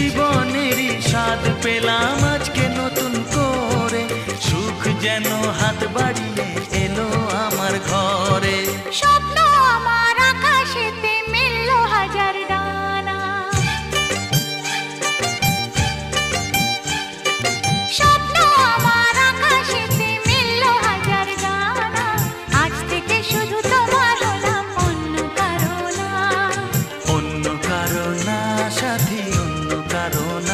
জীবনেরই স্বাদ পেলাম আজকে নতুন করে, সুখ যেন হাত বাড়িয়ে এলো আমার ঘরে। স্বপ্ন আমার আকাশেতে মেললো হাজার ডানা, স্বপ্ন আমার আকাশেতে মেললো হাজার ডানা। আজ থেকে শুধু তোমার হলাম, অন্য কারো না। অন্য কারো না সাথী, অন্য কারো না।